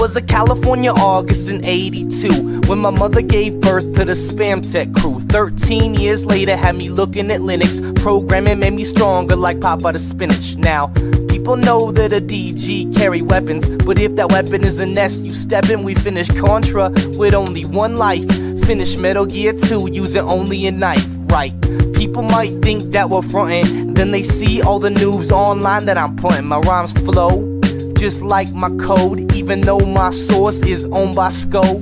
was a California August in '82 when my mother gave birth to the Spam Tech crew. 13 years later had me looking at Linux. Programming made me stronger like Papa the Spinach. Now, people know that a DG carry weapons, but if that weapon is a nest, you step in. We finish Contra with only one life. Finish Metal Gear 2 using only a knife. Right, people might think that we're frontin', then they see all the news online that I'm putting. My rhymes flow just like my code, even though my source is owned by SCO.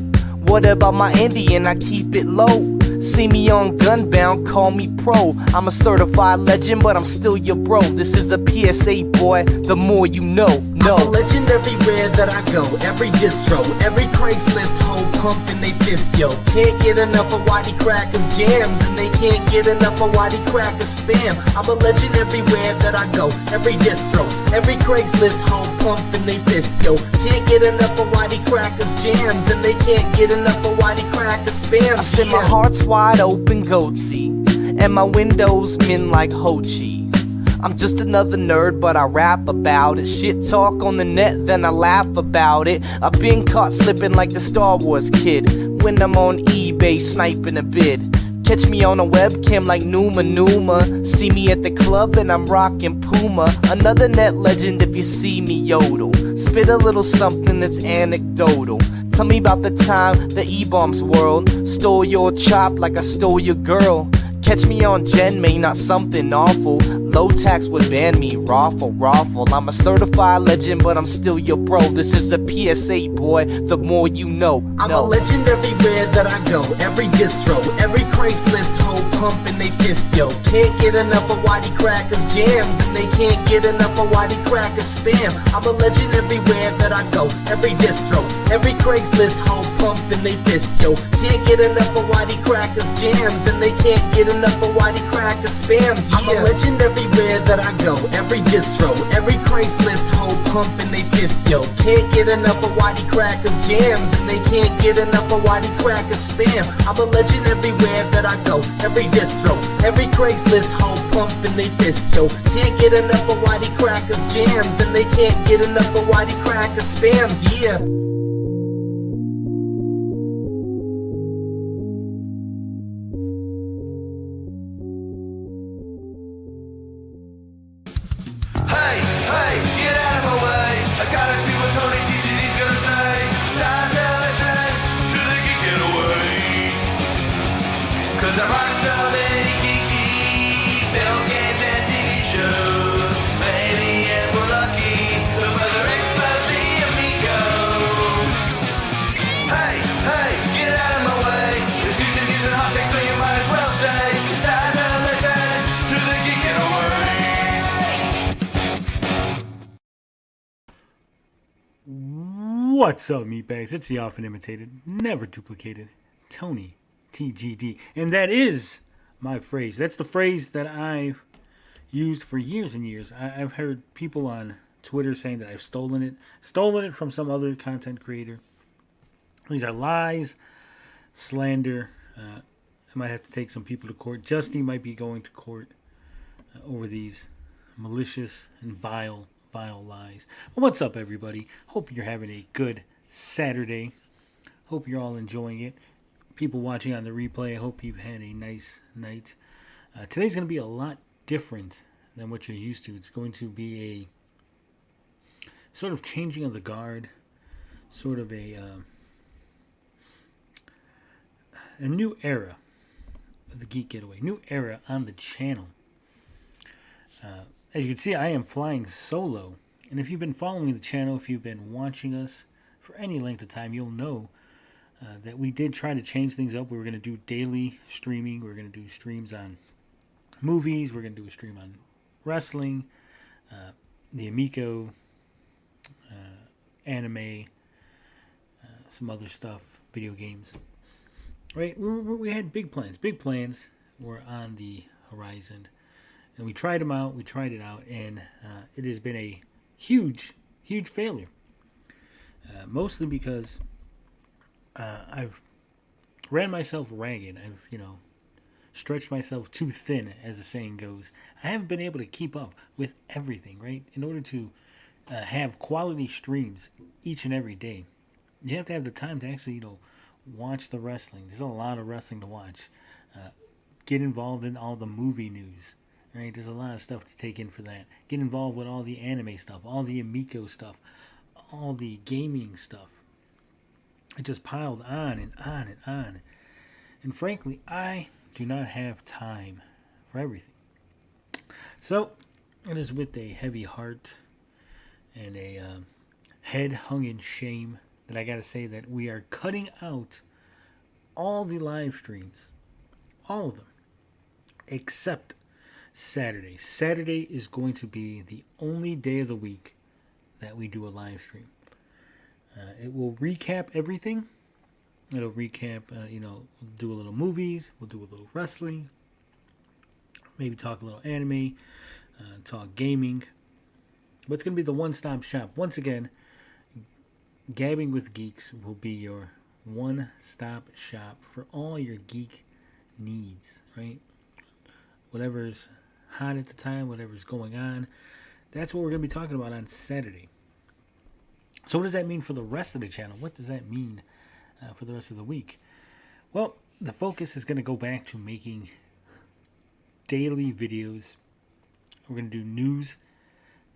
What about my Indian? I keep it low. See me on Gunbound, call me pro. I'm a certified legend, but I'm still your bro. This is a PSA, boy, the more you know. No. I'm a legend everywhere that I go, every distro, every Craigslist hoe pumping they fist, yo. Can't get enough of Whitey Cracker's jams, and they can't get enough of Whitey Cracker's spam. I'm a legend everywhere that I go, every distro, every Craigslist hoe pumping they fist, yo. Can't get enough of Whitey Cracker's jams, and they can't get enough of Whitey Cracker's spam. I said my heart's wide open, goatsy, and my windows min like Ho Chi. I'm just another nerd, but I rap about it. Shit talk on the net, then I laugh about it. I've been caught slipping like the Star Wars kid when I'm on eBay sniping a bid. Catch me on a webcam like Numa Numa. See me at the club and I'm rocking Puma. Another net legend if you see me yodel. Spit a little something that's anecdotal. Tell me about the time the E-bombs world stole your chop like I stole your girl. Catch me on Gen May, not something awful. Low tax would ban me, raffle. I'm a certified legend, but I'm still your bro. This is a PSA, boy, the more you know. I'm a legend everywhere that I go, every distro, every Craigslist hoe pumping they fist, yo. Can't get enough of Whitey Cracker's jams, and they can't get enough of Whitey Cracker's spam. I'm a legend everywhere that I go, every distro, every Craigslist hoe pumping they fist, yo. Can't get enough of Whitey Cracker's jams, and they can't get enough of Whitey Cracker's spams. Yeah. I'm a legend everywhere that I go, every distro, every Craigslist hoe pumping they fist, yo. Can't get enough of Whitey Cracker's jams, and they can't get enough of Whitey Cracker's spam. I'm a legend everywhere that I go, every distro, every Craigslist hoe pumping they fist, yo. Can't get enough of Whitey Cracker's jams, and they can't get enough of Whitey Cracker's spams. Yeah. What's up, meatbags? It's the often imitated, never duplicated Tony TGD. And that is my phrase. That's the phrase that I've used for years and years. I've heard people on Twitter saying that I've stolen it from some other content creator. These are lies, slander. I might have to take some people to court. Justy might be going to court over these malicious and vile lies. Well, what's up, everybody? Hope you're having a good Saturday. Hope you're all enjoying it. People watching on the replay, I hope you've had a nice night. Today's going to be a lot different than what you're used to. It's going to be a sort of changing of the guard, sort of a new era of the Geek Getaway, new era on the channel. As you can see, I am flying solo. And if you've been following the channel, if you've been watching us for any length of time, you'll know that we did try to change things up. We were going to do daily streaming. We were going to do streams on movies. We're going to do a stream on wrestling, the Amico, anime, some other stuff, video games. Right? We had big plans. Big plans were on the horizon. And we tried them out, and it has been a huge failure. Mostly because I've ran myself ragged. I've, stretched myself too thin, as the saying goes. I haven't been able to keep up with everything, right? In order to have quality streams each and every day, You have to have the time to actually, watch the wrestling. There's a lot of wrestling to watch. Get involved in all the movie news. Right? There's a lot of stuff to take in for that. Get involved with all the anime stuff, all the Amico stuff, all the gaming stuff. It just piled on and on and on. And frankly, I do not have time for everything. So, it is with a heavy heart and a head hung in shame that I got to say that we are cutting out all the live streams. All of them. Except Saturday. Saturday is going to be the only day of the week that we do a live stream. It will recap everything. It'll recap, we'll do a little movies, we'll do a little wrestling, maybe talk a little anime, talk gaming. But it's going to be the one-stop shop. Once again, Gabbing with Geeks will be your one-stop shop for all your geek needs, right? Whatever's hot at the time, whatever's going on, that's what we're going to be talking about on Saturday. So what does that mean for the rest of the channel? What does that mean for the rest of the week? Well, the focus is going to go back to making daily videos. We're going to do news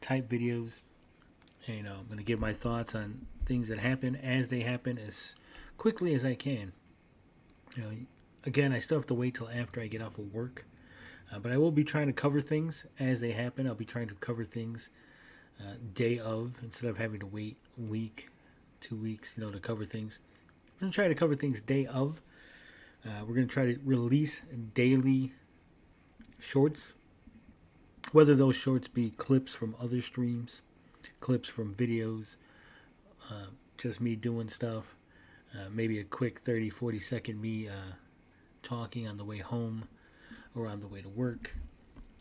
type videos. And, I'm going to give my thoughts on things that happen as they happen as quickly as I can. Again, I still have to wait till after I get off of work. But I will be trying to cover things as they happen. I'll be trying to cover things day of instead of having to wait a week, 2 weeks, to cover things. I'm going to try to cover things day of. We're going to try to release daily shorts, whether those shorts be clips from other streams, clips from videos, just me doing stuff, maybe a quick 30, 40 second me talking on the way home or on the way to work,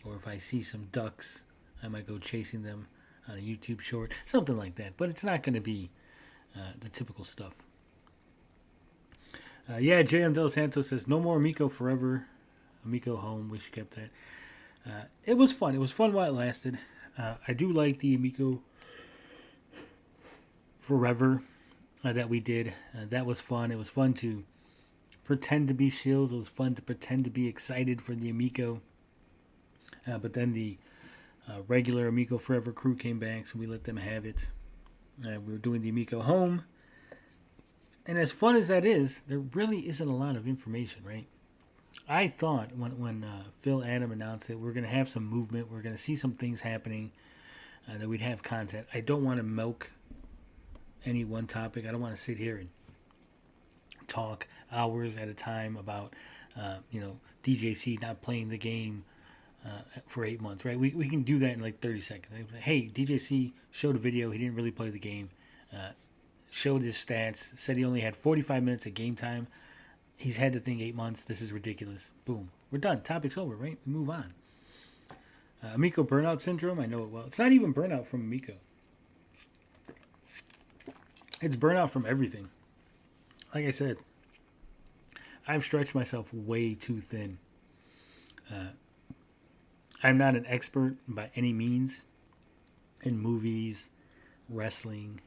or if I see some ducks, I might go chasing them on a YouTube short, something like that. But it's not going to be the typical stuff. JM Del Santos says, no more Amico forever. Amico home. Wish you kept that. It was fun. It was fun while it lasted. I do like the Amico forever that we did. That was fun. It was fun to pretend to be shills. It was fun to pretend to be excited for the Amico. But then the regular Amico Forever crew came back, so we let them have it. We were doing the Amico home. And as fun as that is, there really isn't a lot of information, right? I thought when Phil Adam announced it, we're going to have some movement. We're going to see some things happening, that we'd have content. I don't want to milk any one topic. I don't want to sit here and talk hours at a time about, DJC not playing the game for 8 months, right? We can do that in like 30 seconds. Hey, DJC showed a video. He didn't really play the game. Showed his stats. Said he only had 45 minutes of game time. He's had the thing 8 months. This is ridiculous. Boom. We're done. Topic's over, right? We move on. Amico burnout syndrome. I know it well. It's not even burnout from Amico. It's burnout from everything. Like I said, I've stretched myself way too thin. I'm not an expert by any means in movies, wrestling,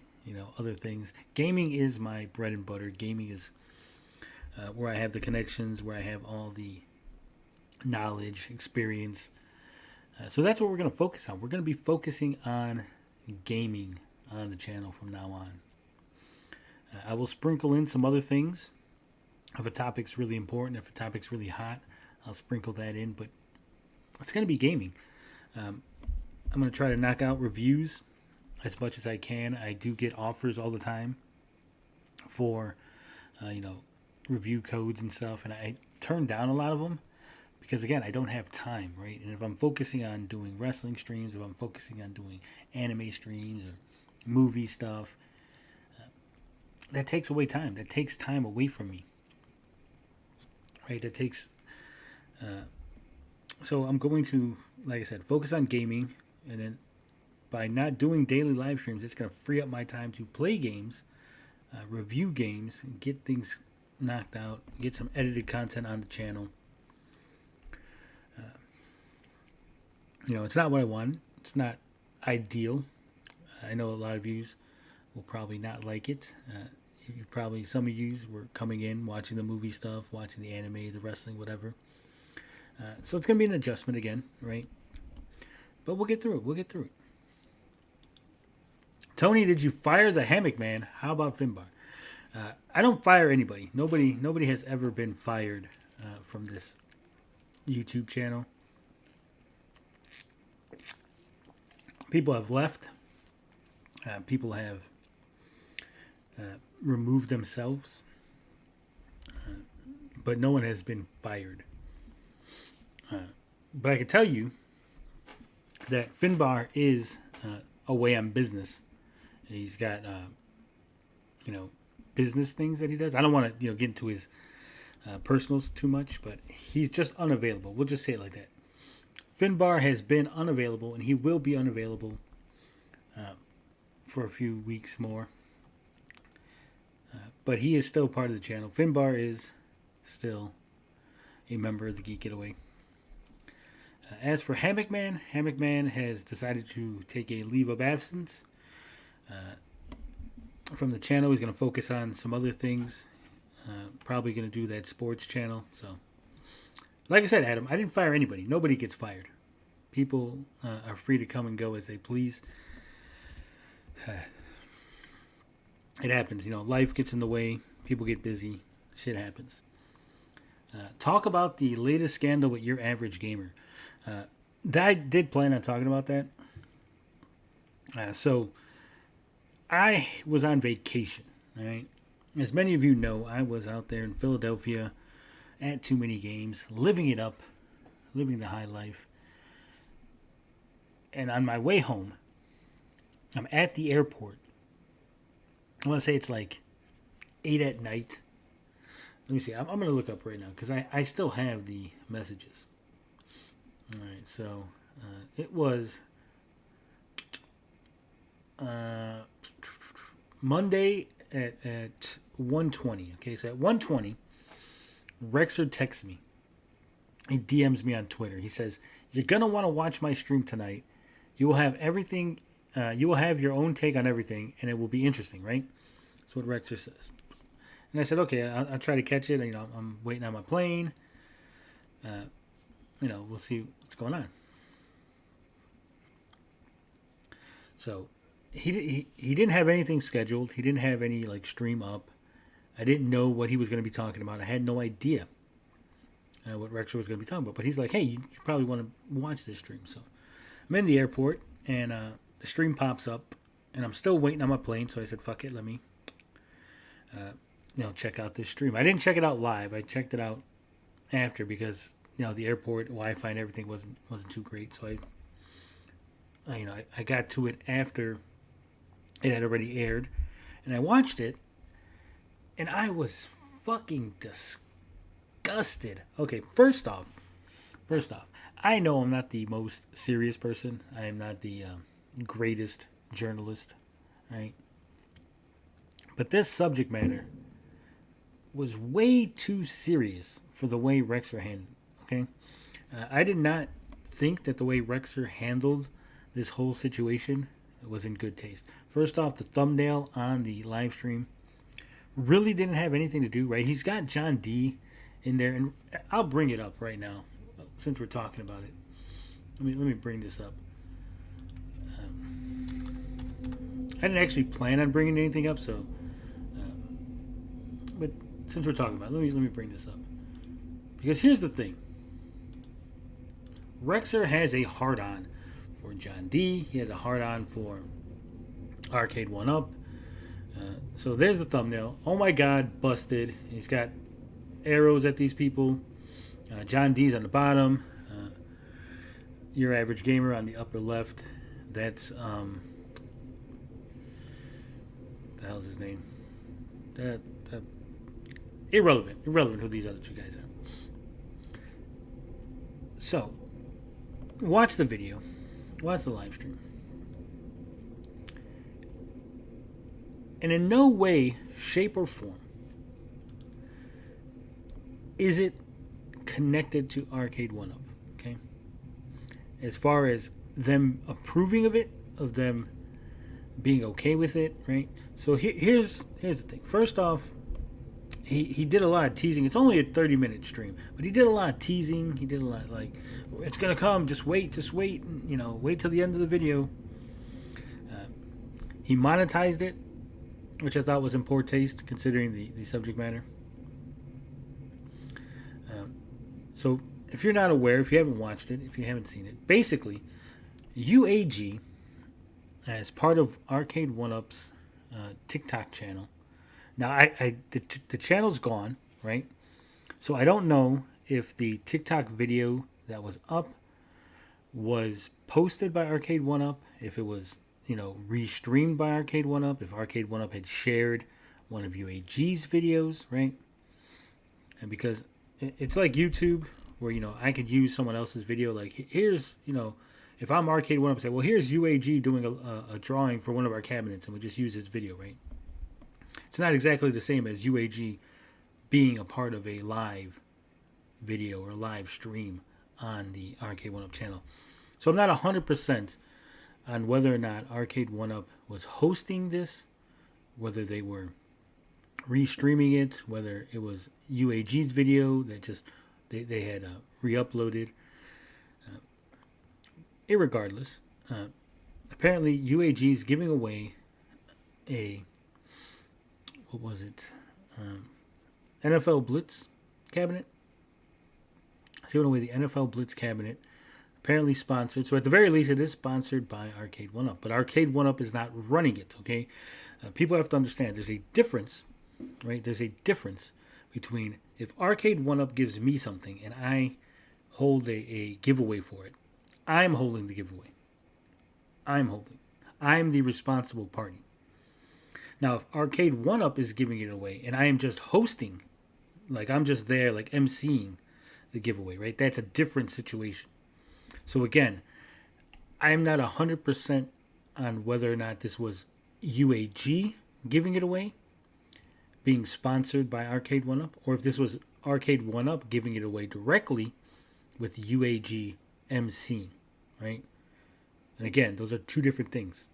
other things. Gaming is my bread and butter. Gaming is where I have the connections, where I have all the knowledge, experience. So that's what we're going to focus on. We're going to be focusing on gaming on the channel from now on. I will sprinkle in some other things. If a topic's really important, if a topic's really hot, I'll sprinkle that in. But it's going to be gaming. I'm going to try to knock out reviews as much as I can. I do get offers all the time for, review codes and stuff. And I turn down a lot of them because, again, I don't have time, right? And if I'm focusing on doing wrestling streams, if I'm focusing on doing anime streams or movie stuff, that takes away time. That takes time away from me. Right? That takes... so I'm going to, like I said, focus on gaming. And then by not doing daily live streams, it's going to free up my time to play games, review games, get things knocked out, get some edited content on the channel. It's not what I want. It's not ideal. I know a lot of you will probably not like it. you probably, some of you were coming in, watching the movie stuff, watching the anime, the wrestling, whatever. So it's going to be an adjustment again, right? But we'll get through it. We'll get through it. Tony, did you fire the Hammock Man? How about Finbar? I don't fire anybody. Nobody has ever been fired from this YouTube channel. People have left. People have removed themselves. But no one has been fired. But I can tell you that Finbar is away on business. He's got, business things that he does. I don't want to, get into his personals too much, but he's just unavailable. We'll just say it like that. Finbar has been unavailable, and he will be unavailable for a few weeks more. But he is still part of the channel. Finbar is still a member of the Geek Getaway. As for Hammock Man has decided to take a leave of absence from the channel. He's going to focus on some other things. Probably going to do that sports channel. So, like I said, Adam, I didn't fire anybody. Nobody gets fired. People are free to come and go as they please. It happens. Life gets in the way. People get busy. Shit happens. Talk about the latest scandal with Your Average Gamer. I did plan on talking about that. So I was on vacation. All right. As many of you know, I was out there in Philadelphia at Too Many Games, living it up, living the high life. And on my way home, I'm at the airport. I want to say it's like 8 at night. Let me see. I'm going to look up right now because I still have the messages. All right. So it was Monday at 1:20. Okay. So at 1:20, Rexer texts me. He DMs me on Twitter. He says, "You're going to want to watch my stream tonight. You will have everything. You will have your own take on everything, and it will be interesting, right?" That's what Rexer says. And I said, okay, I'll try to catch it. I'm waiting on my plane. We'll see what's going on. So he didn't have anything scheduled. He didn't have any stream up. I didn't know what he was going to be talking about. I had no idea what Rexer was going to be talking about. But he's like, hey, you probably want to watch this stream. So I'm in the airport, and the stream pops up, and I'm still waiting on my plane. So I said, fuck it, let me check out this stream. I didn't check it out live. I checked it out after because the airport Wi-Fi and everything wasn't too great. So I got to it after it had already aired, and I watched it, and I was fucking disgusted. Okay, first off, I know I'm not the most serious person. I am not the greatest journalist, right? But this subject matter was way too serious for the way Rexer handled it, okay? I did not think that the way Rexer handled this whole situation was in good taste. First off, the thumbnail on the live stream really didn't have anything to do, right? He's got John D in there, and I'll bring it up right now since we're talking about it. Let me bring this up. I didn't actually plan on bringing anything up, so but since we're talking about it, let me bring this up. Because here's the thing. Rexer has a hard-on for John D. He has a hard-on for Arcade 1-Up. So there's the thumbnail. Oh my god, busted. He's got arrows at these people. John D's on the bottom. Your Average Gamer on the upper left. That's the hell's his name? Irrelevant who these other two guys are. So, watch the video. Watch the live stream. And in no way, shape, or form is it connected to Arcade 1-Up, okay? As far as them approving of it, of them being okay with it, right? So here's the thing. First off, he did a lot of teasing. It's only a 30-minute stream, but he did a lot of teasing. He did a lot like, it's gonna come. Just wait. Wait till the end of the video. He monetized it, which I thought was in poor taste considering the subject matter. So if you're not aware, if you haven't watched it, if you haven't seen it, basically, UAG, as part of Arcade 1UP's TikTok channel. Now, the channel's gone, right? So I don't know if the TikTok video that was up was posted by Arcade 1UP, if it was, restreamed by Arcade 1UP, if Arcade 1UP had shared one of UAG's videos, right? And because it's like YouTube, where, I could use someone else's video, like, here's, if I'm Arcade 1UP, say, well, here's UAG doing a drawing for one of our cabinets, and we just use his video, right? It's not exactly the same as UAG being a part of a live video or live stream on the Arcade 1UP channel. So I'm not 100% on whether or not Arcade 1UP was hosting this, whether they were restreaming it, whether it was UAG's video that just they had re-uploaded. Irregardless, apparently UAG is giving away a, what was it, NFL Blitz cabinet. It's giving away the NFL Blitz cabinet, apparently sponsored. So at the very least, it is sponsored by Arcade 1UP, but Arcade 1UP is not running it. Okay, people have to understand there's a difference, right? There's a difference between if Arcade 1UP gives me something and I hold a giveaway for it. I'm holding the giveaway. I'm the responsible party. Now, if Arcade 1UP is giving it away and I am just hosting, like I'm just there, like emceeing the giveaway, right? That's a different situation. So again, I'm not 100% on whether or not this was UAG giving it away, being sponsored by Arcade 1UP, or if this was Arcade 1UP giving it away directly with UAG emceeing, right? And again, those are two different things.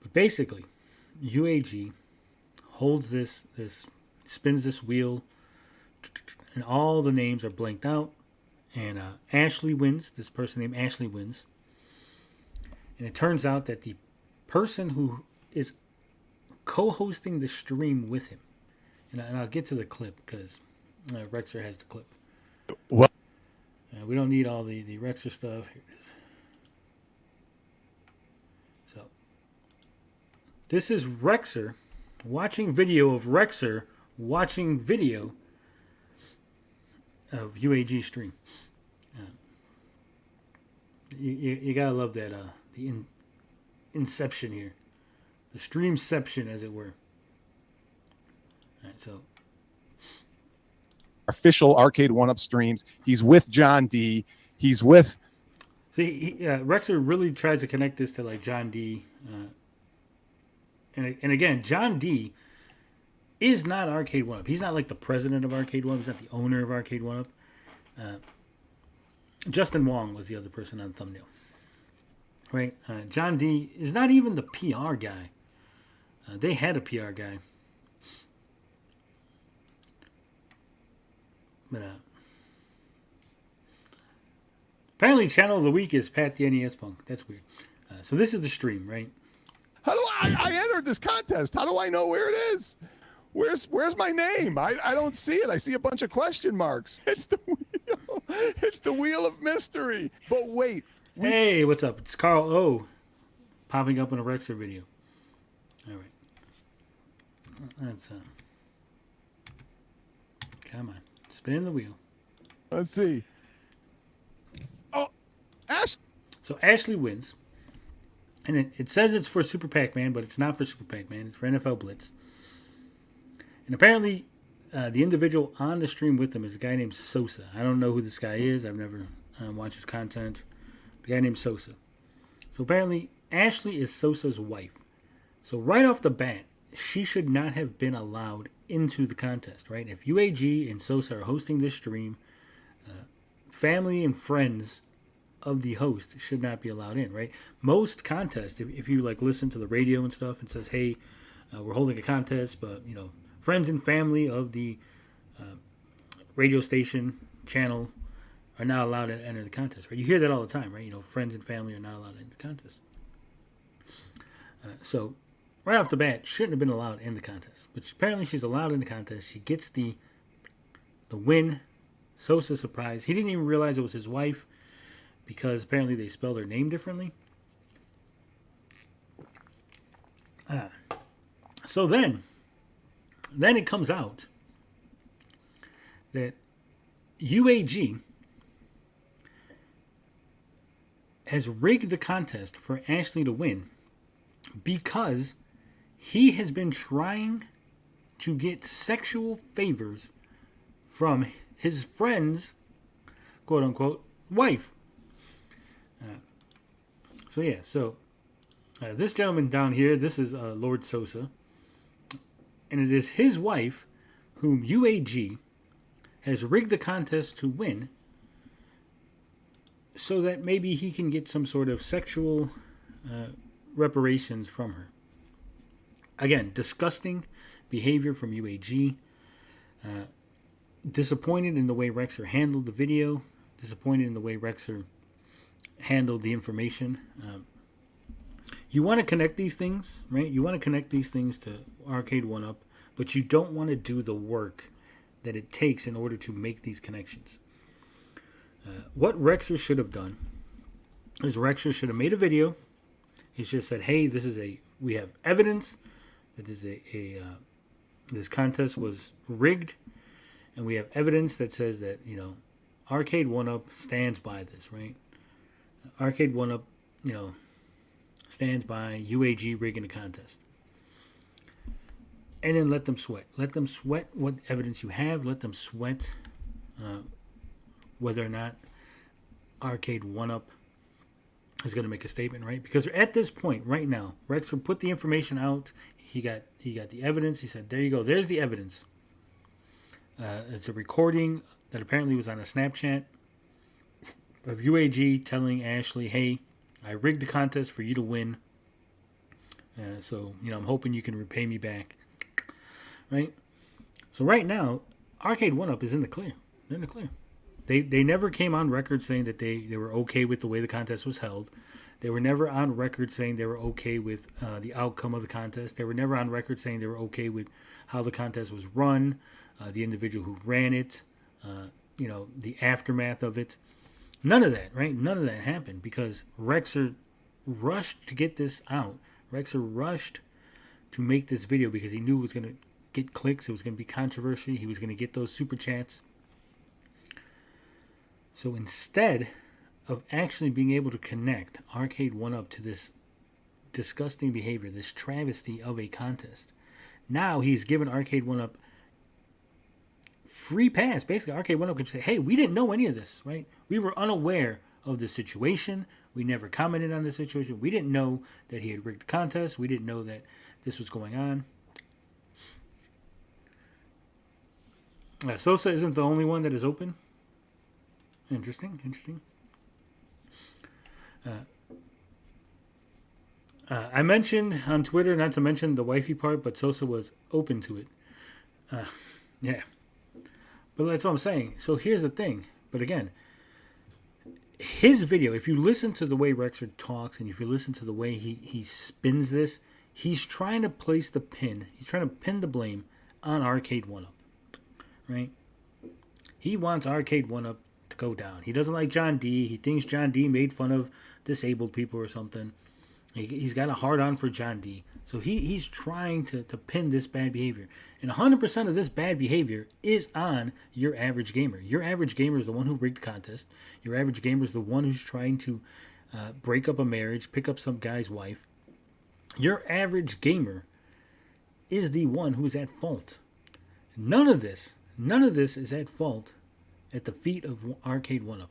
But basically, UAG holds this spins this wheel, and all the names are blanked out. And Ashley wins. This person named Ashley wins. And it turns out that the person who is co-hosting the stream with him, and I'll get to the clip because Rexer has the clip. Well, we don't need all the Rexer stuff. Here it is. So this is Rexer watching video of Rexer watching video of UAG stream. You gotta love that the inception here, the streamception, as it were. All right, so official Arcade 1UP streams. He's with John D. He's with. See, Rexer really tries to connect this to like John D. And again, John D. is not Arcade 1UP. He's not like the president of Arcade 1UP. He's not the owner of Arcade 1UP. Justin Wong was the other person on the thumbnail. Right? John D. is not even the PR guy. They had a PR guy. But apparently Channel of the Week is Pat the NES Punk. That's weird. So this is the stream, right? How do I entered this contest? How do I know where it is? Where's my name? I don't see it. I see a bunch of question marks. It's the wheel. It's the wheel of mystery. But wait. Hey, what's up? It's Carl O. popping up in a Rexer video. All right. That's come on. Spin the wheel. Let's see. Oh, Ash. So Ashley wins. And it says it's for Super Pac-Man, but it's not for Super Pac-Man. It's for NFL Blitz. And apparently, the individual on the stream with him is a guy named Sosa. I don't know who this guy is. I've never watched his content. The guy named Sosa. So apparently, Ashley is Sosa's wife. So right off the bat, she should not have been allowed into the contest, right? If UAG and Sosa are hosting this stream, family and friends of the host should not be allowed in, right? Most contests, if you like listen to the radio and stuff and says, hey, we're holding a contest, but friends and family of the radio station channel are not allowed to enter the contest, right? You hear that all the time, right? Friends and family are not allowed to enter the contest. So right off the bat, shouldn't have been allowed in the contest, but apparently she's allowed in the contest. She gets the win. Sosa surprised. He didn't even realize it was his wife because apparently they spelled her name differently. So then it comes out that UAG has rigged the contest for Ashley to win because he has been trying to get sexual favors from his friend's quote-unquote wife. So this gentleman down here, this is Lord Sosa, and it is his wife whom UAG has rigged the contest to win so that maybe he can get some sort of sexual reparations from her. Again, disgusting behavior from UAG. Disappointed in the way Rexer handled the video. Disappointed in the way Rexer handled the information. You want to connect these things, right? You want to connect these things to Arcade 1-Up, but you don't want to do the work that it takes in order to make these connections. What Rexer should have done is Rexer should have made a video. He just said, hey, we have evidence that this contest was rigged, and we have evidence that says that, Arcade 1-Up stands by this, right? Arcade 1-Up, stands by UAG rigging the contest. And then let them sweat. Let them sweat what evidence you have. Let them sweat whether or not Arcade 1-Up is going to make a statement, right? Because at this point, right now, Rexer put the information out. He got the evidence. He said, there you go. There's the evidence. It's a recording that apparently was on a Snapchat of UAG telling Ashley, hey, I rigged the contest for you to win. So, I'm hoping you can repay me back. Right? So right now, Arcade 1-Up is in the clear. They're in the clear. They never came on record saying that they were okay with the way the contest was held. They were never on record saying they were okay with the outcome of the contest. They were never on record saying they were okay with how the contest was run, the individual who ran it, the aftermath of it. None of that, right? None of that happened because Rexer rushed to get this out. Rexer rushed to make this video because he knew it was going to get clicks. It was going to be controversy. He was going to get those super chats. So instead of actually being able to connect Arcade 1-Up to this disgusting behavior, this travesty of a contest, now he's given Arcade 1-Up free pass. Basically, Arcade 1-Up can say, hey, we didn't know any of this, right? We were unaware of the situation. We never commented on the situation. We didn't know that he had rigged the contest. We didn't know that this was going on. Sosa isn't the only one that is open. Interesting. I mentioned on Twitter not to mention the wifey part, but Sosa was open to it. Yeah. But that's what I'm saying. So here's the thing. But again, his video, if you listen to the way Rexer talks and if you listen to the way he spins this, he's trying to place the pin. He's trying to pin the blame on Arcade 1-Up. Right? He wants Arcade 1-Up to go down. He doesn't like John D. He thinks John D made fun of disabled people or something. He's got a hard-on for John D. So he's trying to pin this bad behavior. And 100% of this bad behavior is on your average gamer. Your average gamer is the one who rigged the contest. Your average gamer is the one who's trying to break up a marriage, pick up some guy's wife. Your average gamer is the one who is at fault. None of this is at fault at the feet of Arcade 1-Up.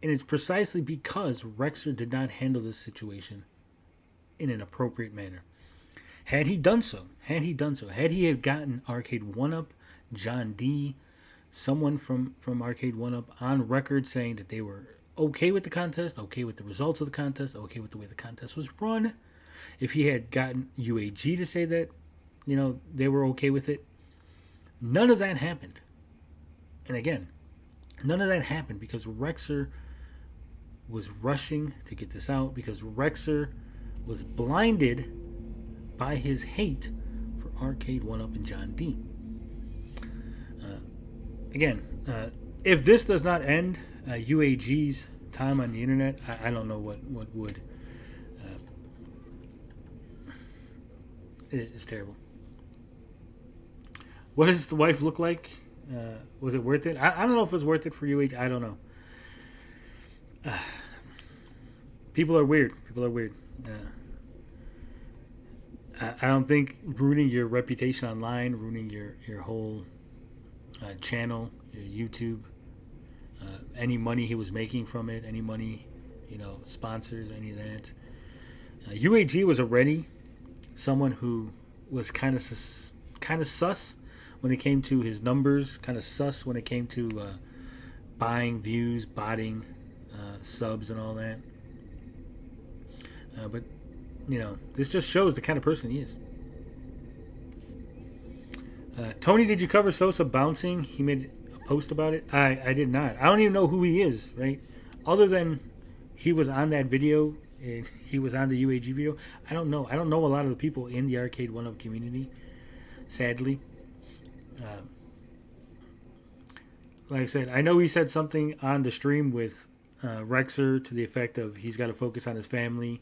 And it's precisely because Rexer did not handle this situation in an appropriate manner. Had he done so, had he had gotten Arcade 1-Up, John D, someone from Arcade 1-Up on record saying that they were okay with the contest, okay with the results of the contest, okay with the way the contest was run, if he had gotten UAG to say that, they were okay with it, none of that happened. And again, none of that happened because Rexer was rushing to get this out, because Rexer was blinded by his hate for Arcade 1-Up and John D. If this does not end UAG's time on the internet, I don't know what would. It's terrible. What does the wife look like? Was it worth it? I don't know if it was worth it for UAG. I don't know. People are weird. I don't think ruining your reputation online, ruining your whole channel, your YouTube, any money he was making from it, any money, sponsors, any of that. UAG was already someone who was kind of sus when it came to his numbers, kind of sus when it came to buying views, botting subs and all that. But this just shows the kind of person he is. Tony, did you cover Sosa bouncing? He made a post about it. I did not. I don't even know who he is, right? Other than he was on that video and he was on the UAG video. I don't know. I don't know a lot of the people in the Arcade 1-Up community, sadly. Like I said, I know he said something on the stream with Rexer to the effect of he's got to focus on his family.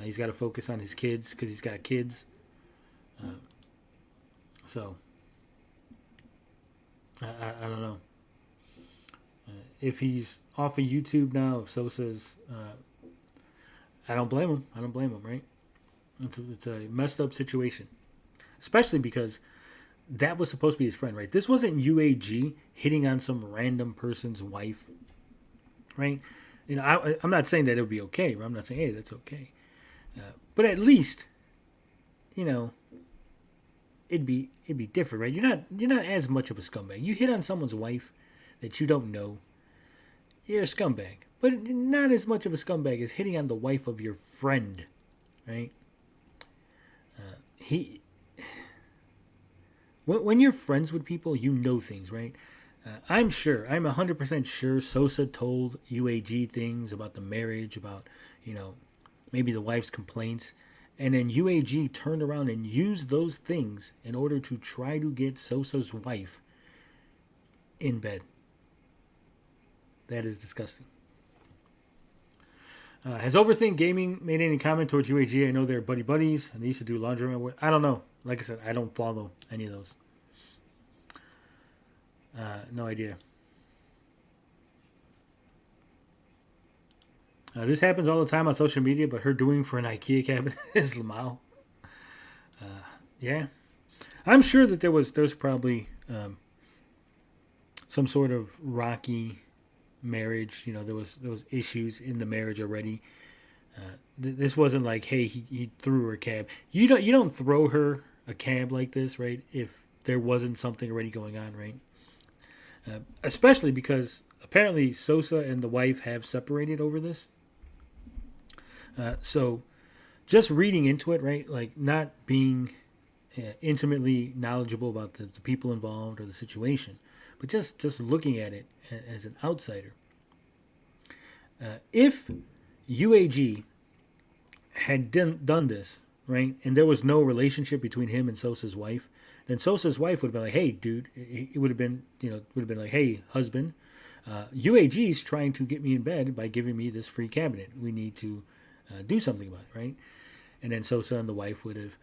He's got to focus on his kids because he's got kids. So, I don't know. If he's off of YouTube now, if Sosa's... I don't blame him, right? It's a messed up situation. Especially because that was supposed to be his friend, right? This wasn't UAG hitting on some random person's wife, right? I'm not saying that it would be okay. I'm not saying, hey, that's okay. But at least, it'd be different, right? You're not as much of a scumbag. You hit on someone's wife that you don't know, you're a scumbag. But not as much of a scumbag as hitting on the wife of your friend, right? When you're friends with people, you know things, right? I'm 100% sure Sosa told UAG things about the marriage, about, maybe the wife's complaints. And then UAG turned around and used those things in order to try to get Sosa's wife in bed. That is disgusting. Has Overthink Gaming made any comment towards UAG? I know they're buddies and they used to do laundry. I don't know. Like I said, I don't follow any of those. No idea. This happens all the time on social media, but her doing for an IKEA cabinet is Lamau. Yeah. I'm sure that there's probably some sort of rocky marriage. There was issues in the marriage already. This wasn't like, hey, he threw her a cab. You don't throw her a cab like this, right? If there wasn't something already going on, right? Especially because apparently Sosa and the wife have separated over this. So just reading into it, right? Like not being intimately knowledgeable about the people involved or the situation, but just looking at it as an outsider. If UAG had done this, right, and there was no relationship between him and Sosa's wife, then Sosa's wife would have been like, hey, dude, it would have been, like, hey, husband, UAG's trying to get me in bed by giving me this free cabinet. We need to do something about it, right? And then Sosa and the wife would have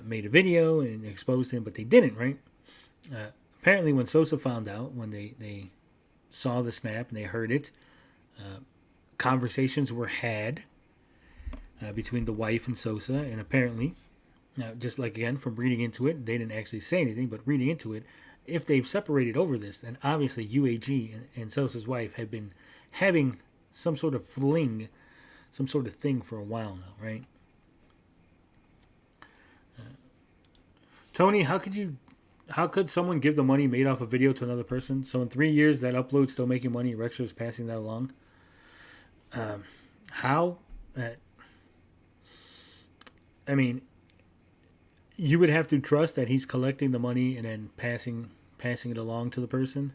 made a video and exposed him, but they didn't, right? Apparently when Sosa found out, when they saw the snap and they heard it, conversations were had between the wife and Sosa, and apparently, just like again from reading into it, they didn't actually say anything, but reading into it, if they've separated over this, then obviously UAG and Sosa's wife have been having some sort of fling, some sort of thing for a while now, right? Tony, how could someone give the money made off a video to another person? So in 3 years, that upload's still making money. Rexer's passing that along. How? I mean, you would have to trust that he's collecting the money and then passing it along to the person.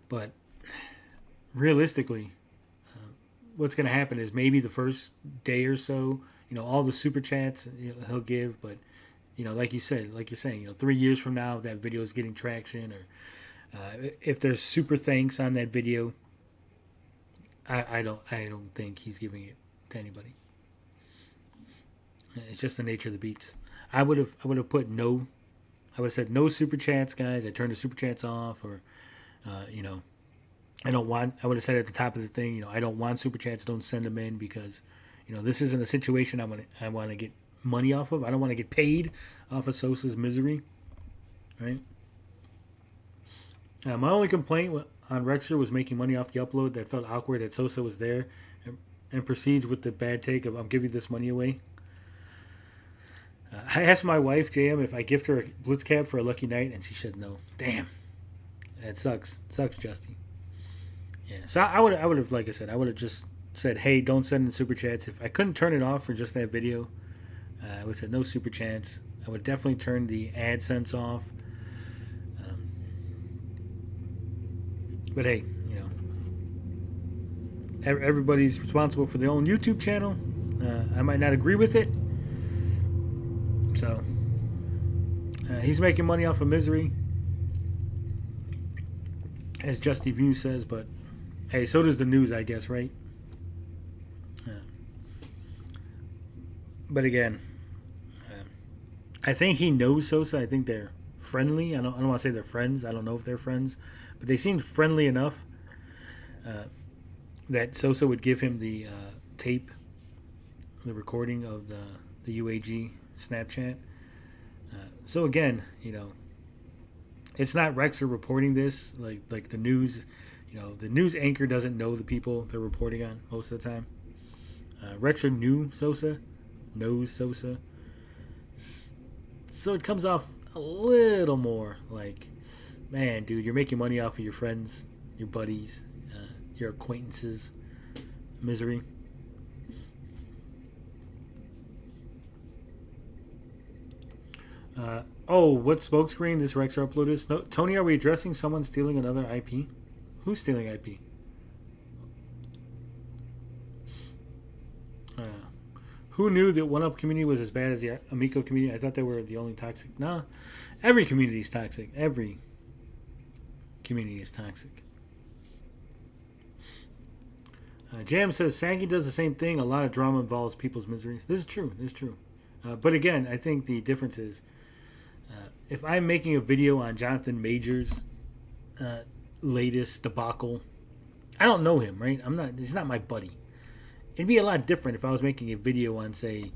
But realistically, what's going to happen is maybe the first day or so, all the super chats he'll give, but like you said, like you're saying, 3 years from now, if that video is getting traction, or if there's super thanks on that video, I don't think he's giving it to anybody. It's just the nature of the beats. I would have put no. I would have said no super chats, guys. I turned the super chats off, or I don't want. I would have said at the top of the thing, I don't want super chats. Don't send them in because, this isn't a situation I want to get money off of. I don't want to get paid off of Sosa's misery, right? My only complaint on Rexer was making money off the upload. That felt awkward that Sosa was there, and proceeds with the bad take of, I'm giving this money away. I asked my wife, JM, if I gift her a Blitz cab for a lucky night, and she said no. Damn. That sucks. Sucks, Justy. Yeah. So I would have, like I said, I would have just said, hey, don't send in super chats. If I couldn't turn it off for just that video, I would have said no super chats. I would definitely turn the AdSense off. But hey, everybody's responsible for their own YouTube channel. I might not agree with it. So, he's making money off of misery, as Justy View says, but hey, so does the news, I guess, right? But again, I think he knows Sosa. I think they're friendly. I don't want to say they're friends. I don't know if they're friends, but they seemed friendly enough that Sosa would give him the tape, the recording of the UAG Snapchat. So again, it's not Rexer reporting this like the news. The news anchor doesn't know the people they're reporting on most of the time. Rexer knew Sosa, knows Sosa, so it comes off a little more like, man, dude, you're making money off of your friends, your buddies, your acquaintances' misery. What smokescreen this Rexer upload is? No, Tony, are we addressing someone stealing another IP? Who's stealing IP? Who knew that one-up community was as bad as the Amico community? I thought they were the only toxic. Nah, every community is toxic. Every community is toxic. Jam says Sangy does the same thing. A lot of drama involves people's miseries. This is true. This is true. But again, I think the difference is, if I'm making a video on Jonathan Major's latest debacle, I don't know him, right? He's not my buddy. It'd be a lot different if I was making a video on, say,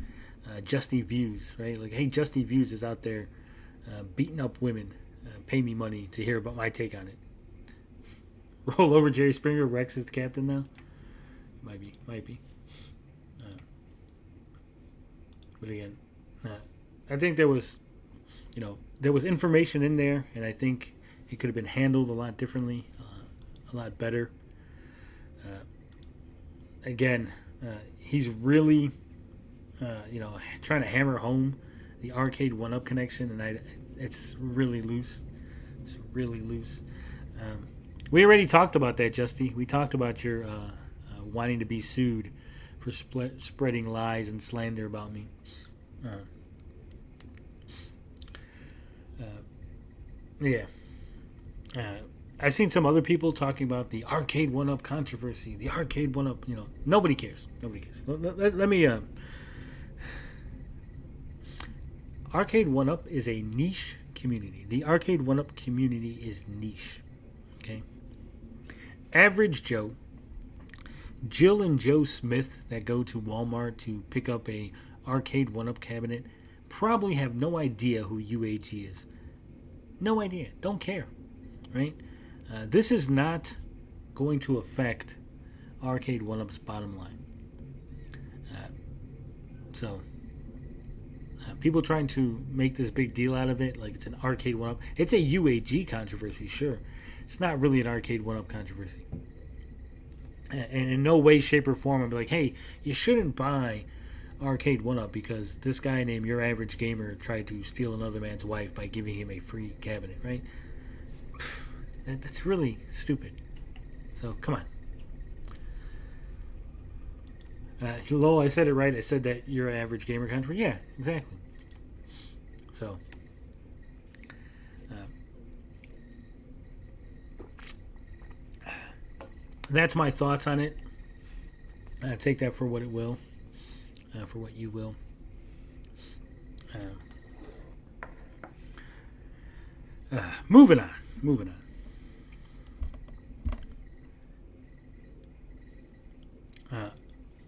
Justy Views, right? Like, hey, Justy Views is out there beating up women. Pay me money to hear about my take on it. Roll over Jerry Springer. Rex is the captain now. Might be. But again, I think there was information in there, and I think it could have been handled a lot differently, a lot better. Again, he's really, trying to hammer home the arcade one-up connection, and it's really loose. It's really loose. We already talked about that, Justy. We talked about your wanting to be sued for spreading lies and slander about me. I've seen some other people talking about the arcade one-up controversy. The arcade one-up, nobody cares. Nobody cares. Let me. Arcade one-up is a niche community. The arcade one-up community is niche. Okay. Average Joe, Jill and Joe Smith that go to Walmart to pick up a arcade one-up cabinet probably have no idea who UAG is. No idea. Don't care. Right? This is not going to affect arcade one-up's bottom line. People trying to make this big deal out of it, like it's an arcade one-up. It's a UAG controversy, sure. It's not really an arcade one-up controversy. And in no way, shape, or form, I'm like, hey, you shouldn't buy Arcade 1-Up because this guy named Your Average Gamer tried to steal another man's wife by giving him a free cabinet, right? That's really stupid. So, come on. Lol, I said it right. I said that Your Average Gamer country. Yeah, exactly. So, that's my thoughts on it. Take that for what it will, for what you will. Moving on.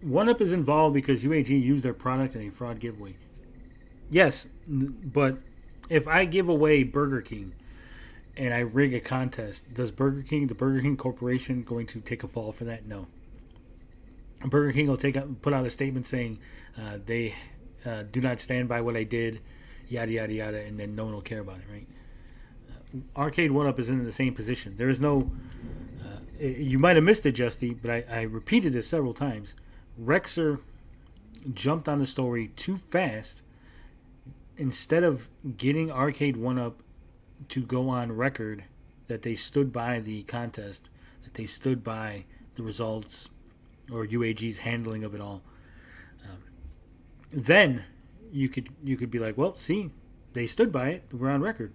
1-Up is involved because UAG used their product in a fraud giveaway. Yes, but if I give away Burger King and I rig a contest, does the Burger King Corporation, going to take a fall for that? No. Burger King will put out a statement saying they do not stand by what I did, yada, yada, yada, and then no one will care about it, right? Arcade 1-Up is in the same position. There is no... you might have missed it, Justy, but I repeated this several times. Rexer jumped on the story too fast. Instead of getting Arcade 1-Up to go on record that they stood by the contest, that they stood by the results, or UAG's handling of it all, then you could be like, well, see, they stood by it. We're on record.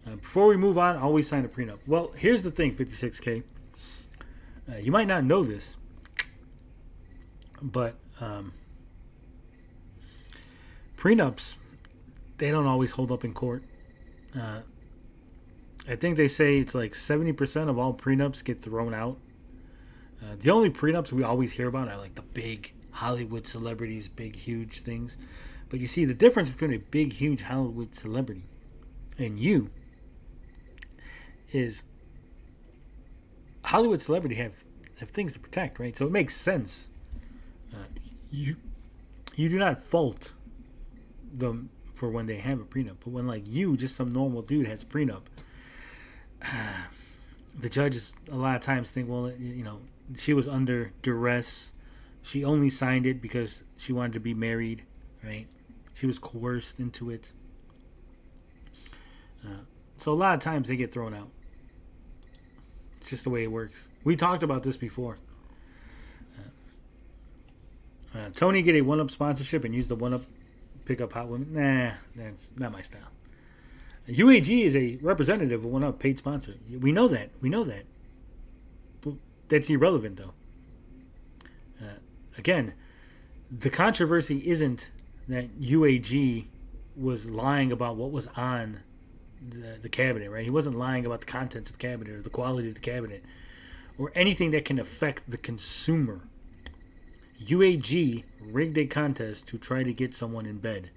Before we move on, always sign a prenup. Well, here's the thing, 56K. You might not know this, but prenups, they don't always hold up in court. I think they say it's like 70% of all prenups get thrown out. The only prenups we always hear about are like the big Hollywood celebrities, big, huge things. But you see, the difference between a big, huge Hollywood celebrity and you is Hollywood celebrity have things to protect, right? So it makes sense. You do not fault them for when they have a prenup, but when like you, just some normal dude, has a prenup, the judges a lot of times think, well, you know, she was under duress. She only signed it because she wanted to be married, right? She was coerced into it. So a lot of times they get thrown out. It's just the way it works. We talked about this before. Tony get a 1-Up sponsorship and use the 1-Up pickup hot women. Nah, that's not my style. UAG is a representative of 1-Up paid sponsor. We know that. But that's irrelevant, though. Again, the controversy isn't that UAG was lying about what was on the cabinet, right? He wasn't lying about the contents of the cabinet or the quality of the cabinet or anything that can affect the consumer. UAG rigged a contest to try to get someone in bed.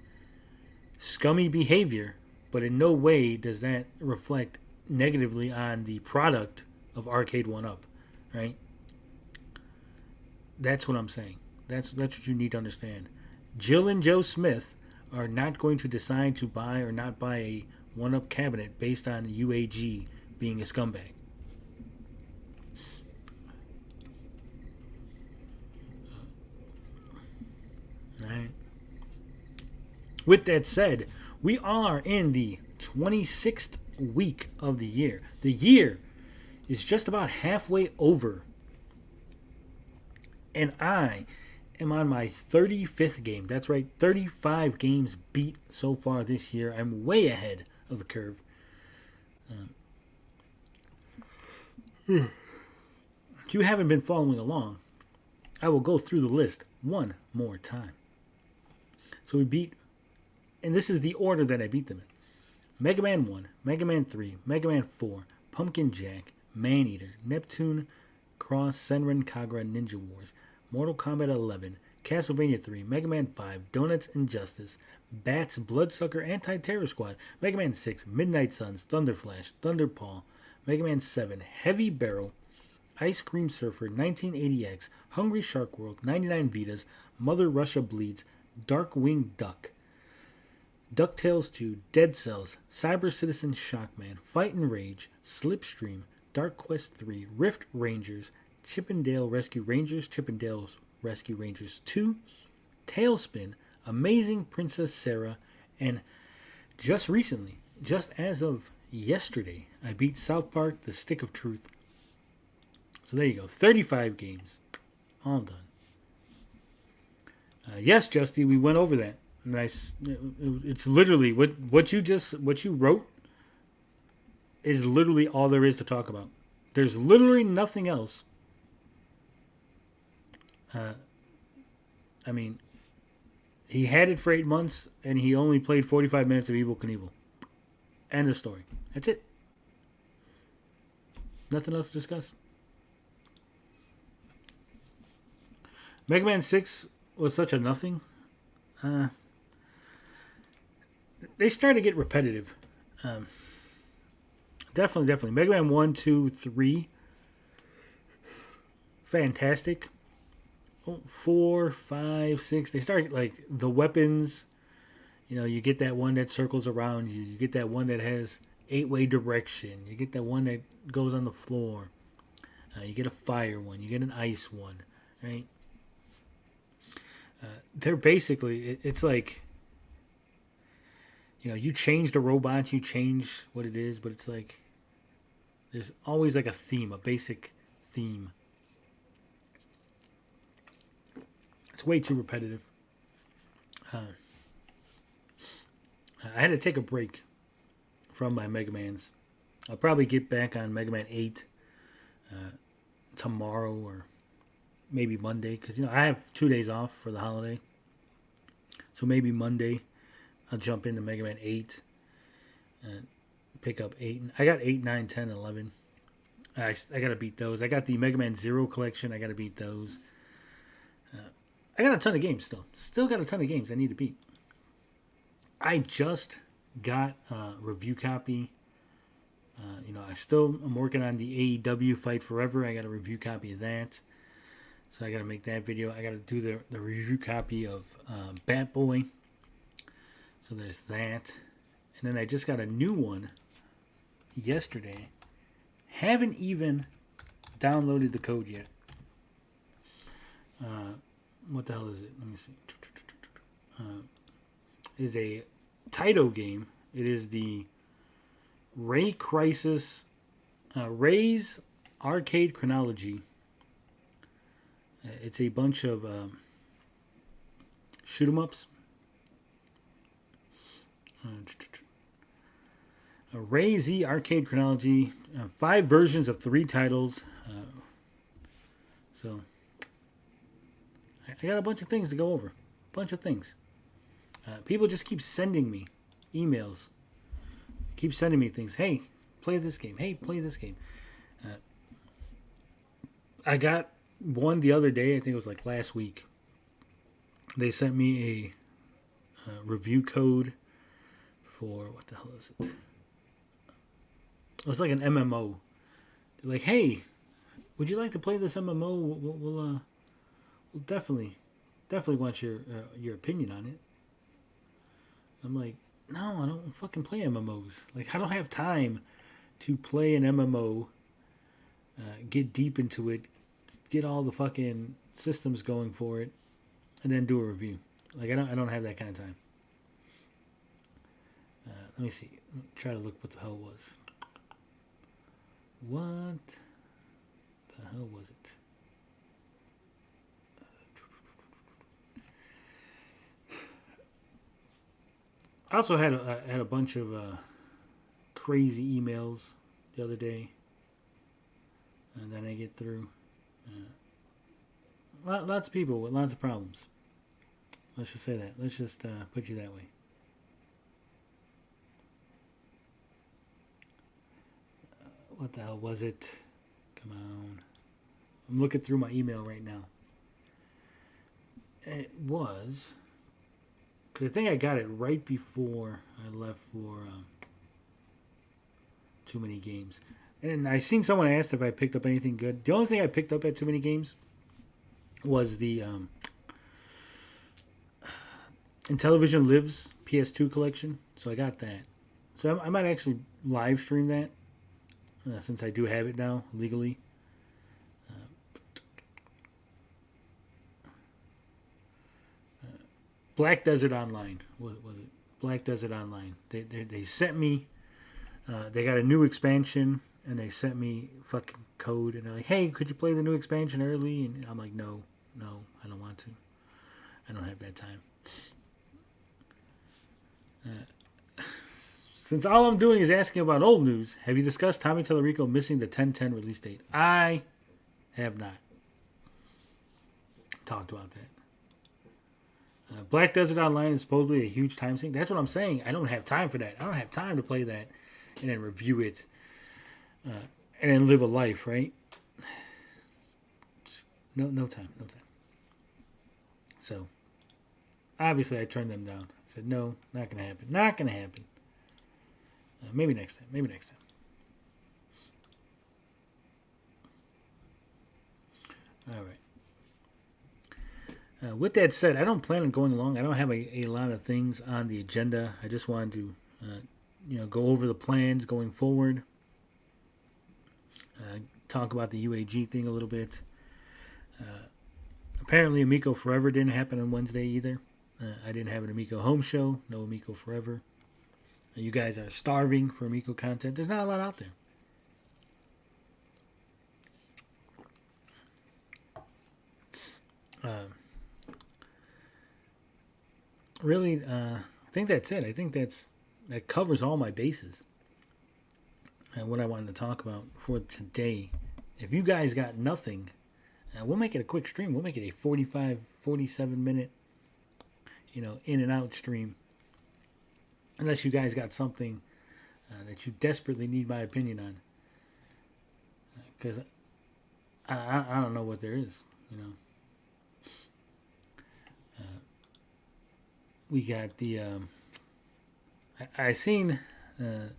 Scummy behavior, but in no way does that reflect negatively on the product of Arcade 1-Up, right? That's what I'm saying. That's what you need to understand. Jill and Joe Smith are not going to decide to buy or not buy a 1-Up cabinet based on UAG being a scumbag. All right. With that said, we are in the 26th week of the year. The year is just about halfway over. And I am on my 35th game. That's right, 35 games beat so far this year. I'm way ahead of the curve. If you haven't been following along, I will go through the list one more time. So we beat, and this is the order that I beat them in. Mega Man 1, Mega Man 3, Mega Man 4, Pumpkin Jack, Maneater, Neptune, Cross, Senran Kagura, Ninja Wars, Mortal Kombat 11, Castlevania 3, Mega Man 5, Donuts Injustice, Bats, Bloodsucker, Anti-Terror Squad, Mega Man 6, Midnight Suns, Thunder Flash, Thunderpaw, Mega Man 7, Heavy Barrel, Ice Cream Surfer, 1980X, Hungry Shark World, 99 Vitas, Mother Russia Bleeds, Darkwing Duck, DuckTales 2, Dead Cells, Cyber Citizen Shockman, Fight and Rage, Slipstream, Dark Quest 3, Rift Rangers, Chippendale Rescue Rangers, Chippendales Rescue Rangers 2, Tailspin, Amazing Princess Sarah, and just recently, just as of yesterday, I beat South Park: The Stick of Truth. So there you go, 35 games, all done. Yes, Justy, we went over that. Nice. It's literally what you wrote is literally all there is to talk about. There's literally nothing else. I mean, he had it for 8 months, and he only played 45 minutes of Evel Knievel. End of story. That's it. Nothing else to discuss. Mega Man 6 was such a nothing. They started to get repetitive. Definitely. Mega Man 1, 2, 3. Fantastic. 4, 5, 6. They start like the weapons. You know, you get that one that circles around you. You get that one that has 8-way direction. You get that one that goes on the floor. You get a fire one. You get an ice one. Right? They're basically, it's like, you know, you change the robots, you change what it is, but it's like, there's always like a theme, a basic theme. It's way too repetitive. I had to take a break from my Mega Mans. I'll probably get back on Mega Man 8 tomorrow or maybe Monday, because, you know, I have 2 days off for the holiday. So maybe Monday I'll jump into Mega Man 8 and pick up 8. I got 8, 9, 10, 11. I got to beat those. I got the Mega Man 0 collection. I got to beat those. I got a ton of games still. Still got a ton of games I need to beat. I just got a review copy. You know, I'm working on the AEW Fight Forever. I got a review copy of that. So I got to make that video. I got to do the review copy of Bat Boy. So there's that. And then I just got a new one yesterday. Haven't even downloaded the code yet. What the hell is it? Let me see. It is a Taito game. It is the Ray Crisis, Ray's Arcade Chronology. It's a bunch of shoot 'em ups. Ray Z Arcade Chronology. 5 versions of 3 titles. So I got a bunch of things to go over. A bunch of things. People just keep sending me emails. Keep sending me things. Hey, play this game. Hey, play this game. I got one the other day. I think it was like last week. They sent me a review code for, what the hell is it? It was like an MMO. They're like, hey, would you like to play this MMO? We'll definitely want your opinion on it. I'm like, no, I don't fucking play MMOs. Like, I don't have time to play an MMO, get deep into it, get all the fucking systems going for it, and then do a review. Like, I don't have that kind of time. Let me see. Let me try to look what the hell it was. What the hell was it? I also had a bunch of crazy emails the other day, and then I get through lots of people with lots of problems. Let's just say that. Let's just put you that way. What the hell was it? Come on. I'm looking through my email right now. It was, because I think I got it right before I left for Too Many Games. And I seen someone asked if I picked up anything good. The only thing I picked up at Too Many Games was the Intellivision Lives PS2 collection. So I got that. So I might actually live stream that since I do have it now legally. Black Desert Online. What was it? Black Desert Online. They sent me. They got a new expansion, and they sent me fucking code, and they're like, "Hey, could you play the new expansion early?" And I'm like, "No, I don't want to. I don't have that time." Since all I'm doing is asking about old news, have you discussed Tommy Tallarico missing the 10/10 release date? I have not talked about that. Black Desert Online is supposedly a huge time sink. That's what I'm saying. I don't have time for that. I don't have time to play that and then review it and then live a life, right? No time. So, obviously, I turned them down. I said, no, not going to happen. Not going to happen. Maybe next time. All right. With that said, I don't plan on going long. I don't have a lot of things on the agenda. I just wanted to, go over the plans going forward. Talk about the UAG thing a little bit. Apparently, Amico Forever didn't happen on Wednesday either. I didn't have an Amico home show. No Amico Forever. You guys are starving for Amico content. There's not a lot out there. Really, I think that's it. I think that covers all my bases and what I wanted to talk about for today. If you guys got nothing, we'll make it a quick stream. We'll make it a 45, 47 minute, in and out stream. Unless you guys got something that you desperately need my opinion on. Because I don't know what there is, we got the I seen there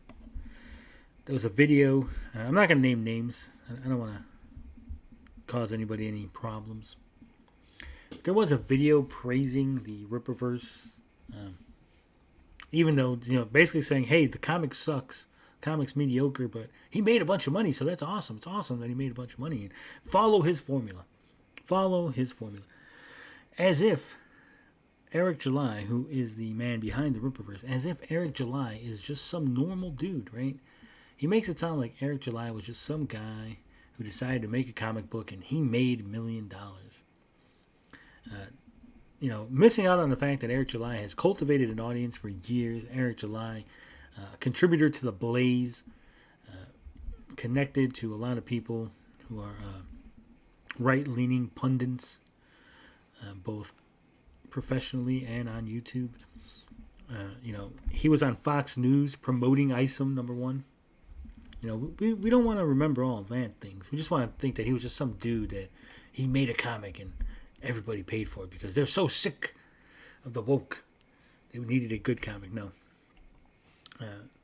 was a video. I'm not gonna name names. I don't want to cause anybody any problems. There was a video praising the Rippaverse, even though basically saying, "Hey, the comic sucks, comic's mediocre, but he made a bunch of money, so that's awesome. It's awesome that he made a bunch of money and follow his formula, as if." Eric July, who is the man behind the Rippaverse, as if Eric July is just some normal dude, right? He makes it sound like Eric July was just some guy who decided to make a comic book and he made $1 million. Missing out on the fact that Eric July has cultivated an audience for years. Eric July, contributor to The Blaze, connected to a lot of people who are right-leaning pundits, both professionally and on YouTube. He was on Fox News promoting ISOM #1. We don't want to remember all that things. We just want to think that he was just some dude that he made a comic and everybody paid for it because they're so sick of the woke. They needed a good comic. No.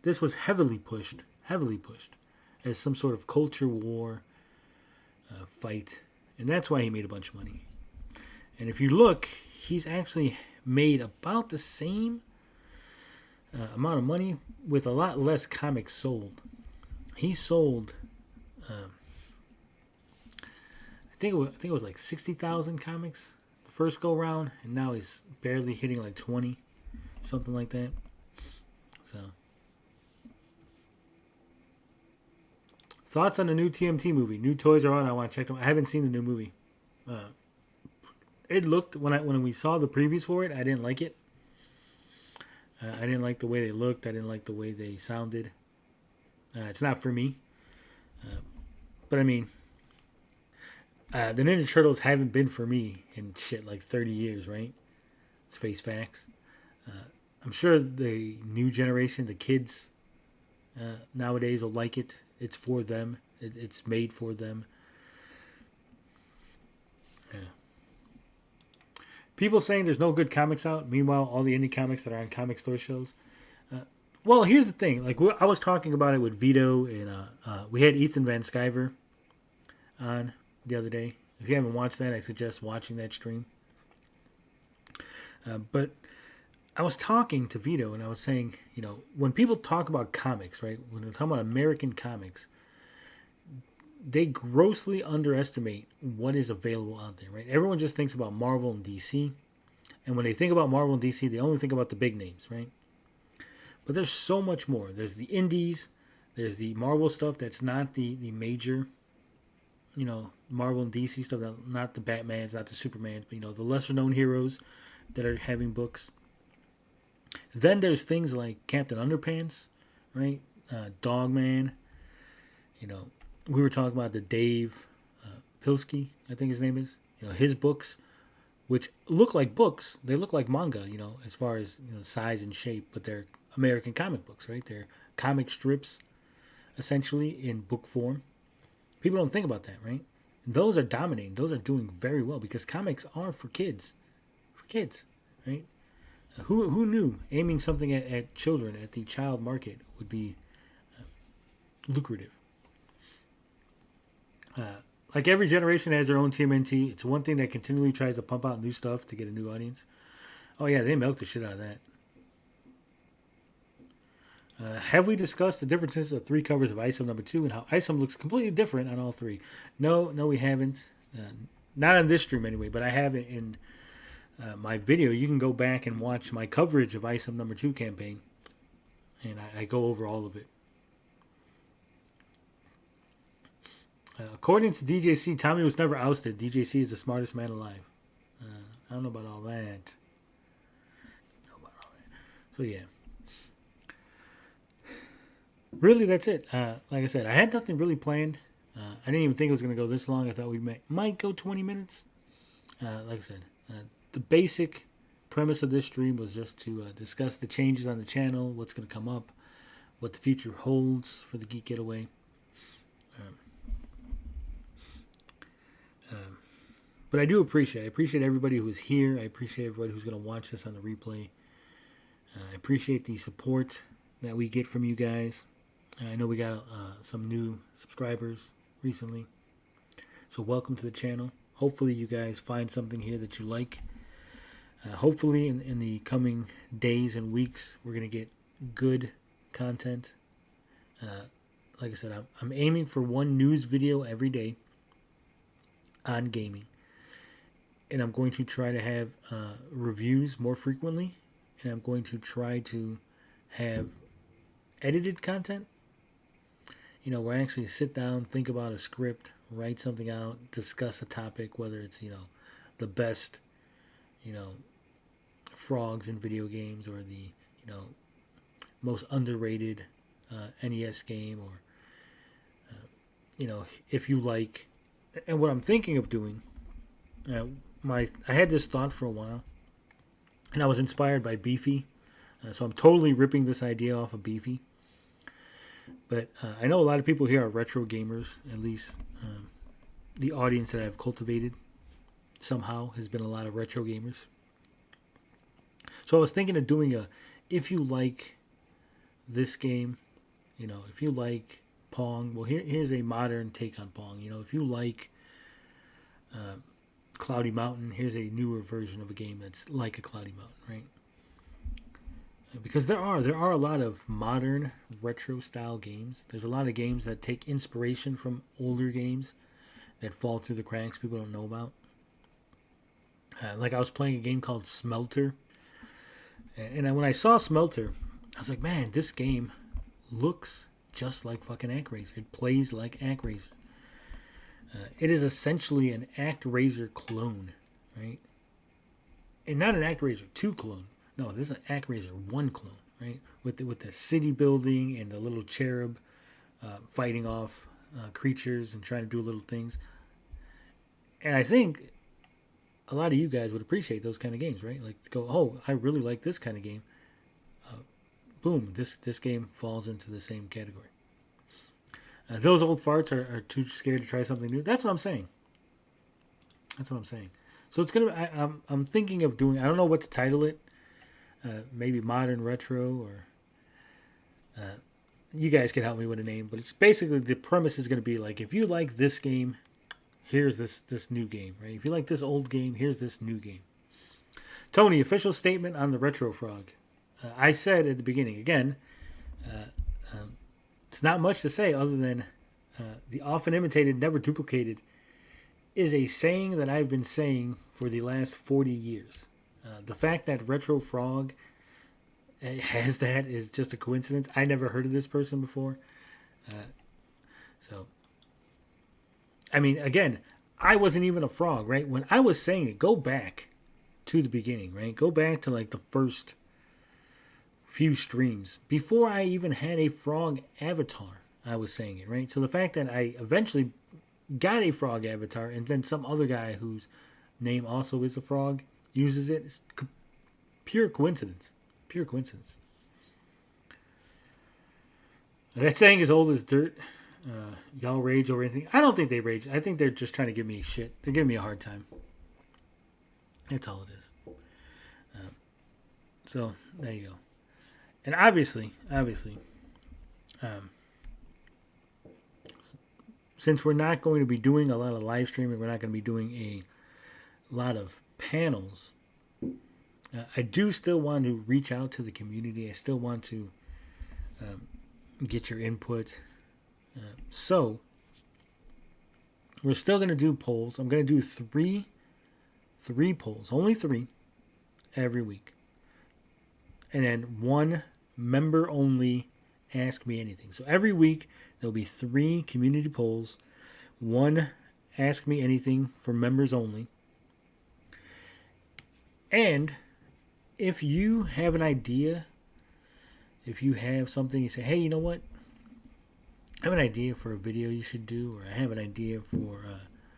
This was heavily pushed as some sort of culture war fight. And that's why he made a bunch of money. And if you look, he's actually made about the same amount of money with a lot less comics sold. He sold, I think it was like 60,000 comics the first go round, and now he's barely hitting like 20, something like that. So, thoughts on the new TMT movie? New toys are out. I want to check them. I haven't seen the new movie. It looked when we saw the previews for it, I didn't like it. I didn't like the way they looked. I didn't like the way they sounded. It's not for me. But I mean, the Ninja Turtles haven't been for me in like 30 years, right? Let's face facts. I'm sure the new generation, the kids nowadays will like it. It's for them. It's made for them. People saying there's no good comics out. Meanwhile, all the indie comics that are on comic store shows. Well, here's the thing. Like I was talking about it with Vito, and we had Ethan Van Sciver on the other day. If you haven't watched that, I suggest watching that stream. But I was talking to Vito, and I was saying, when people talk about comics, right? When they're talking about American comics, they grossly underestimate what is available out there, right? Everyone just thinks about Marvel and DC. And when they think about Marvel and DC, they only think about the big names, right? But there's so much more. There's the indies. There's the Marvel stuff that's not the major, Marvel and DC stuff, not the Batmans, not the Supermans, but, the lesser known heroes that are having books. Then there's things like Captain Underpants, right? Dogman. We were talking about the Dave Pilsky, I think his name is. His books, which look like books, they look like manga, as far as size and shape, but they're American comic books, right? They're comic strips, essentially, in book form. People don't think about that, right? Those are dominating. Those are doing very well because comics are for kids. For kids, right? Who knew aiming something at children, at the child market, would be lucrative? Like every generation has their own TMNT. It's one thing that continually tries to pump out new stuff to get a new audience. Oh yeah, they milk the shit out of that. Have we discussed the differences of 3 covers of ISOM number 2 and how ISOM looks completely different on all 3? No, we haven't. Not on this stream anyway, but I have it in my video. You can go back and watch my coverage of ISOM number 2 campaign, and I go over all of it. According to DJC, Tommy was never ousted. DJC is the smartest man alive. I don't know about all that. So yeah. Really, that's it. Like I said, I had nothing really planned. I didn't even think it was going to go this long. I thought we might go 20 minutes. Like I said, the basic premise of this stream was just to discuss the changes on the channel, what's going to come up, what the future holds for the Geek Getaway. But I do appreciate everybody who is here. I appreciate everybody who's going to watch this on the replay. I appreciate the support that we get from you guys. I know we got some new subscribers recently. So welcome to the channel. Hopefully you guys find something here that you like. Hopefully in the coming days and weeks, we're going to get good content. Like I said, I'm aiming for 1 news video every day on gaming. And I'm going to try to have reviews more frequently. And I'm going to try to have edited content. Where I actually sit down, think about a script, write something out, discuss a topic, whether it's, the best, frogs in video games or the, most underrated NES game or, if you like. And what I'm thinking of doing, I had this thought for a while, and I was inspired by Beefy. So I'm totally ripping this idea off of Beefy. But I know a lot of people here are retro gamers. At least the audience that I've cultivated somehow has been a lot of retro gamers. So I was thinking of doing if you like this game, if you like Pong, well, here's a modern take on Pong. If you like Cloudy Mountain, here's a newer version of a game that's like a Cloudy Mountain, right? Because there are a lot of modern retro style games. There's a lot of games that take inspiration from older games that fall through the cracks people don't know about. Like I was playing a game called Smelter, and when I saw Smelter, I was like, man, this game looks just like fucking ActRaiser. It plays like ActRaiser. It is essentially an ActRaiser clone, right? And not an ActRaiser 2 clone. No, this is an ActRaiser 1 clone, right? With the city building and the little cherub fighting off creatures and trying to do little things. And I think a lot of you guys would appreciate those kind of games, right? Like to go, oh, I really like this kind of game. Boom, this game falls into the same category. Those old farts are too scared to try something new. That's what I'm saying. So it's gonna. I'm thinking of doing. I don't know what to title it. Maybe modern retro or. You guys can help me with a name, but it's basically the premise is going to be like, if you like this game, here's this new game, right? If you like this old game, here's this new game. Tony, official statement on the Retro Frog. I said at the beginning again. It's not much to say other than the often imitated, never duplicated is a saying that I've been saying for the last 40 years. The fact that Retro Frog has that is just a coincidence. I never heard of this person before. So, I mean, again, I wasn't even a frog, right? When I was saying it, go back to the beginning, right? Go back to like the first few streams. Before I even had a frog avatar, I was saying it, right? So the fact that I eventually got a frog avatar and then some other guy whose name also is a frog uses it, is pure coincidence. Pure coincidence. That saying is old as dirt. Y'all rage over anything. I don't think they rage. I think they're just trying to give me shit. They're giving me a hard time. That's all it is. So, there you go. And obviously, since we're not going to be doing a lot of live streaming, we're not going to be doing a lot of panels, I do still want to reach out to the community. I still want to get your input. So, we're still going to do polls. I'm going to do three polls, only 3, every week. And then 1 member-only Ask Me Anything. So every week, there'll be 3 community polls, 1 Ask Me Anything for members only. And if you have an idea, if you have something, you say, hey, you know what? I have an idea for a video you should do, or I have an idea for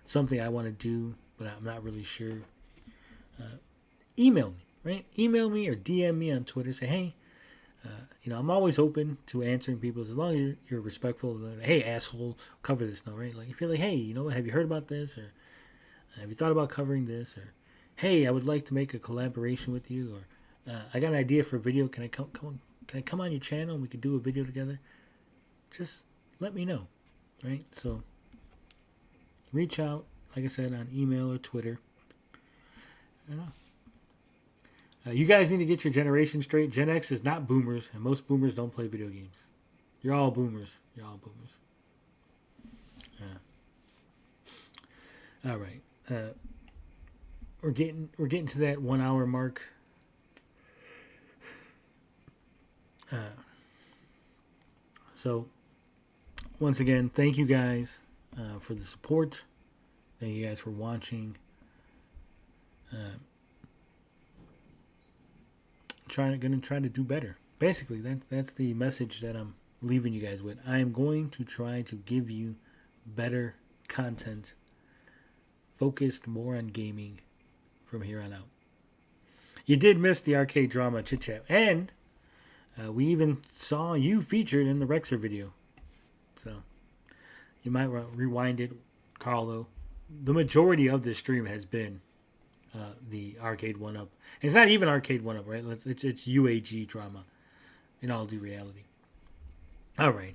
something I want to do, but I'm not really sure. Email me, right? Email me or DM me on Twitter. Say, hey, I'm always open to answering people as long as you're respectful. Hey, asshole, cover this now, right? Like, if you're like, hey, have you heard about this? Or have you thought about covering this? Or, hey, I would like to make a collaboration with you. Or, I got an idea for a video. Can I come on your channel and we could do a video together? Just let me know, right? So, reach out, like I said, on email or Twitter. I don't know. You guys need to get your generation straight. Gen X is not boomers, and most boomers don't play video games. You're all boomers. All right. We're getting to that 1 hour mark. So, once again, thank you guys for the support. Thank you guys for watching. Gonna try to do better. Basically, that's the message that I'm leaving you guys with. I am going to try to give you better content, focused more on gaming from here on out. You did miss the arcade drama chit chat, and we even saw you featured in the Rexer video. So you might rewind it, Carlo. The majority of this stream has been the arcade 1-up. It's not even arcade 1-up, right? It's UAG drama in all due reality. All right.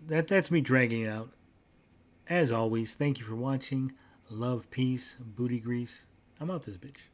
That's me dragging it out. As always, thank you for watching. Love, peace, booty grease. I'm out this bitch.